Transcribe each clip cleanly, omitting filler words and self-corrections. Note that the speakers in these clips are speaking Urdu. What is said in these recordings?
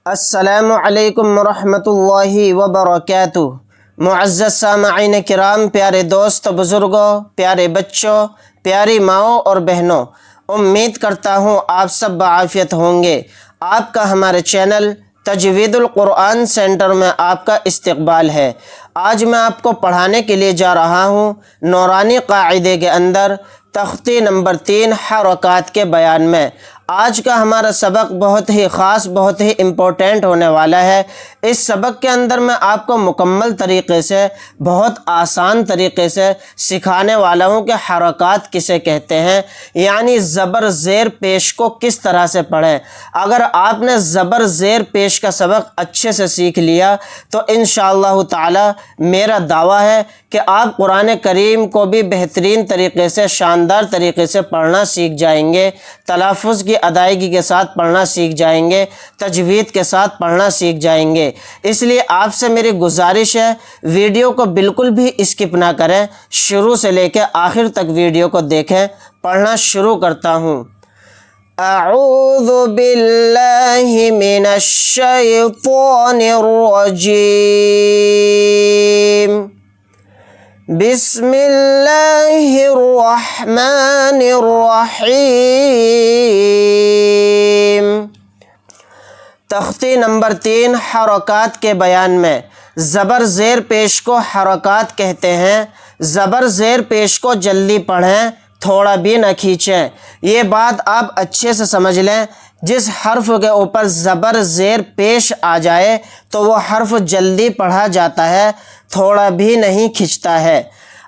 السلام علیکم ورحمۃ اللہ وبرکاتہ۔ معزز سامعین کرام، پیارے دوست بزرگوں، پیارے بچوں، پیاری ماؤں اور بہنوں، امید کرتا ہوں آپ سب بعافیت ہوں گے۔ آپ کا ہمارے چینل تجوید القرآن سینٹر میں آپ کا استقبال ہے۔ آج میں آپ کو پڑھانے کے لیے جا رہا ہوں نورانی قاعدے کے اندر تختی نمبر 3 حرکات کے بیان میں۔ آج کا ہمارا سبق بہت ہی خاص، بہت ہی امپورٹنٹ ہونے والا ہے۔ اس سبق کے اندر میں آپ کو مکمل طریقے سے، بہت آسان طریقے سے سکھانے والا ہوں کہ حرکات کسے کہتے ہیں، یعنی زبر زیر پیش کو کس طرح سے پڑھیں۔ اگر آپ نے زبر زیر پیش کا سبق اچھے سے سیکھ لیا تو انشاءاللہ تعالی میرا دعویٰ ہے کہ آپ قرآن کریم کو بھی بہترین طریقے سے، شاندار طریقے سے پڑھنا سیکھ جائیں گے، تلفظ کی ادائیگی کے ساتھ پڑھنا سیکھ جائیں گے، تجوید کے ساتھ پڑھنا سیکھ جائیں گے۔ اس لیے آپ سے میری گزارش ہے، ویڈیو کو بالکل بھی اسکپ نہ کریں، شروع سے لے کے آخر تک ویڈیو کو دیکھیں۔ پڑھنا شروع کرتا ہوں۔ اعوذ باللہ من الشیطان الرجیم، بسم اللہ الرحمن الرحیم۔ تختی نمبر 3 حرکات کے بیان میں زبر زیر پیش کو حرکات کہتے ہیں۔ زبر زیر پیش کو جلدی پڑھیں، تھوڑا بھی نہ کھینچیں۔ یہ بات آپ اچھے سے سمجھ لیں، جس حرف کے اوپر زبر زیر پیش آ جائے تو وہ حرف جلدی پڑھا جاتا ہے، تھوڑا بھی نہیں کھنچتا ہے۔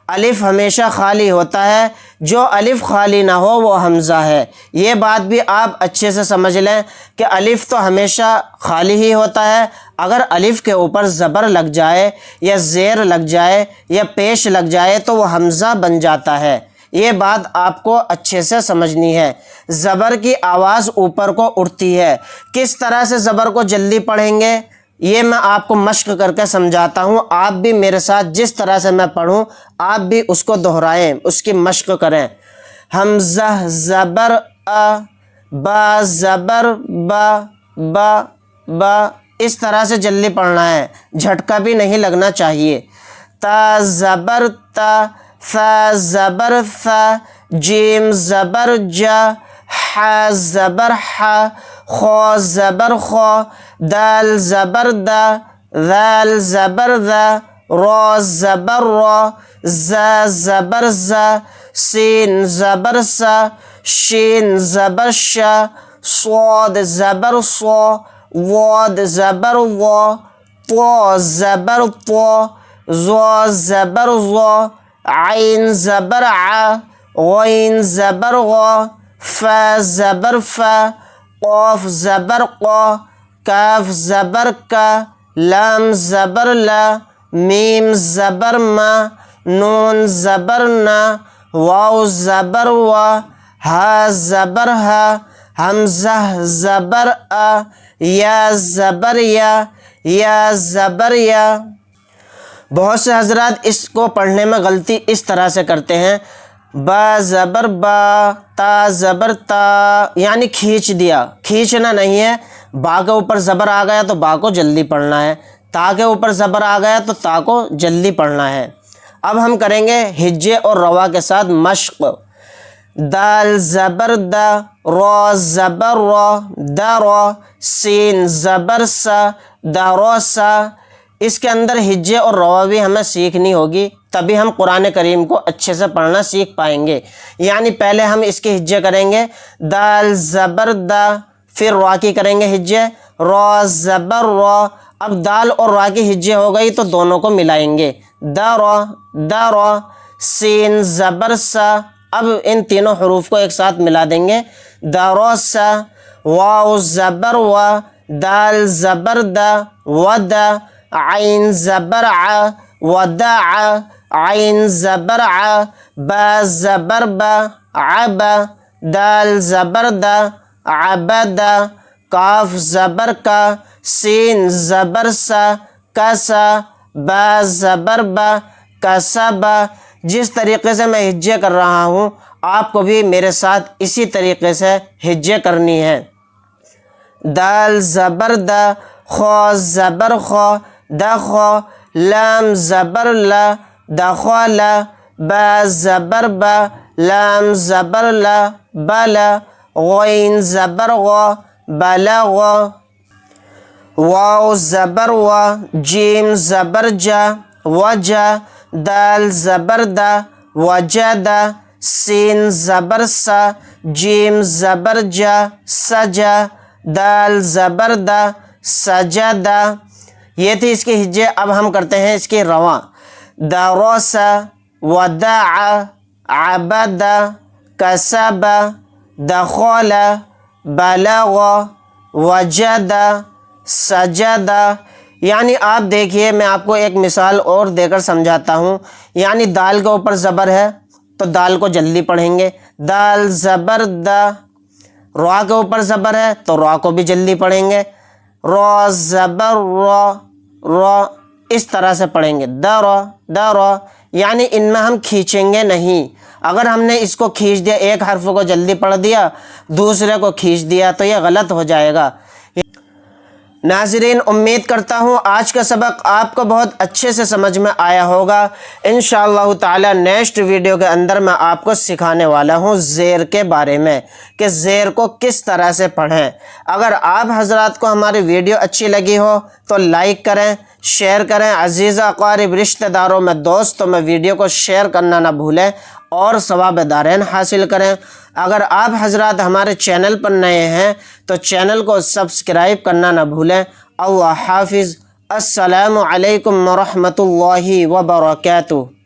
الف ہمیشہ خالی ہوتا ہے، جو الف خالی نہ ہو وہ حمزہ ہے۔ یہ بات بھی آپ اچھے سے سمجھ لیں کہ الف تو ہمیشہ خالی ہی ہوتا ہے، اگر الف کے اوپر زبر لگ جائے یا زیر لگ جائے یا پیش لگ جائے تو وہ حمزہ بن جاتا ہے۔ یہ بات آپ کو اچھے سے سمجھنی ہے۔ زبر کی آواز اوپر کو اٹھتی ہے۔ کس طرح سے زبر کو جلدی پڑھیں گے یہ میں آپ کو مشق کر کے سمجھاتا ہوں۔ آپ بھی میرے ساتھ جس طرح سے میں پڑھوں آپ بھی اس کو دہرائیں، اس کی مشق کریں۔ حمزہ زبر ا، با زبر با، با با، اس طرح سے جلدی پڑھنا ہے، جھٹکا بھی نہیں لگنا چاہیے۔ تا زبر تا، ثا زبر ثا، جیم زبر جا، ح زبر ح، خو زبر خو، دال زبر دا، ذال زبر ذا، را زبر را، زا زبر زا، سین زبر سا، شین زبر شا، صاد زبر صا، واد زبر وا، طا زبر طا، ظا زبر ظا، عین زبر ع، غین زبر غا، فا زبر فا، قاف زبر قا، کاف زبر کا، لام زبر لا، میم زبر ما، نون زبر نا، واو زبر وا، ہا زبر ہا، حمزہ زبر ا، یا زبر یا زبر یا۔ بہت سے حضرات اس کو پڑھنے میں غلطی اس طرح سے کرتے ہیں، با زبر با، تا زبر تا، یعنی کھینچ دیا۔ کھینچنا نہیں ہے، با کے اوپر زبر آ گیا تو با کو جلدی پڑھنا ہے، تا کے اوپر زبر آ گیا تو تا کو جلدی پڑھنا ہے۔ اب ہم کریں گے ہجے اور روا کے ساتھ مشق۔ دال زبر دا، را زبر را، دا را، سین زبر سا، دا را سا۔ اس کے اندر ہجے اور روا بھی ہمیں سیکھنی ہوگی، تبھی ہم قرآن کریم کو اچھے سے پڑھنا سیکھ پائیں گے۔ یعنی پہلے ہم اس کے ہجے کریں گے، دال زبر دا، پھر را کی کریں گے ہجے، را زبر را۔ اب دال اور را کی ہجے ہو گئی تو دونوں کو ملائیں گے، دا را، دا را، سین زبر سا۔ اب ان تینوں حروف کو ایک ساتھ ملا دیں گے، دا را سا، واو زبر وا، دال زبر دا، ودا، عین زبر ع، ودع، عین زبر ع، با زبر با، عبا، دال زبر دا، عبدا، کاف زبر کا، سین زبر سا، کسا، با زبر با، کسبا۔ جس طریقے سے میں ہجے کر رہا ہوں آپ کو بھی میرے ساتھ اسی طریقے سے ہجے کرنی ہے۔ دال زبر دا، خو زبر خو دخو، لام زبر لا دخل، با زبر با لام زبر لا بلا، غین زبر غو بلغ، واو زبر و جیم زبر جا وجا، دال زبر دا وجد، سین زبر سا جیم زبر جا سجا، دال زبر دا سجدہ۔ یہ تھی اس کی ہجے۔ اب ہم کرتے ہیں اس کی رواں۔ درس ودع عبد کسب دخل بلغ وجد سجد۔ یعنی آپ دیکھیے، میں آپ کو ایک مثال اور دے کر سمجھاتا ہوں۔ یعنی دال کے اوپر زبر ہے تو دال کو جلدی پڑھیں گے، دال زبر دا۔ را کے اوپر زبر ہے تو را کو بھی جلدی پڑھیں گے، را زبر را، را اس طرح سے پڑھیں گے، درا درا۔ یعنی ان میں ہم کھینچیں گے نہیں۔ اگر ہم نے اس کو کھینچ دیا، ایک حرف کو جلدی پڑھ دیا، دوسرے کو کھینچ دیا تو یہ غلط ہو جائے گا۔ ناظرین، امید کرتا ہوں آج کا سبق آپ کو بہت اچھے سے سمجھ میں آیا ہوگا۔ انشاءاللہ تعالی نیکسٹ ویڈیو کے اندر میں آپ کو سکھانے والا ہوں زیر کے بارے میں کہ زیر کو کس طرح سے پڑھیں۔ اگر آپ حضرات کو ہماری ویڈیو اچھی لگی ہو تو لائک کریں، شیئر کریں، عزیزہ اقارب رشتہ داروں میں دوستوں میں ویڈیو کو شیئر کرنا نہ بھولیں اور ثواب دارین حاصل کریں۔ اگر آپ حضرات ہمارے چینل پر نئے ہیں تو چینل کو سبسکرائب کرنا نہ بھولیں۔ اللہ حافظ۔ السلام علیکم ورحمۃ اللہ وبرکاتہ۔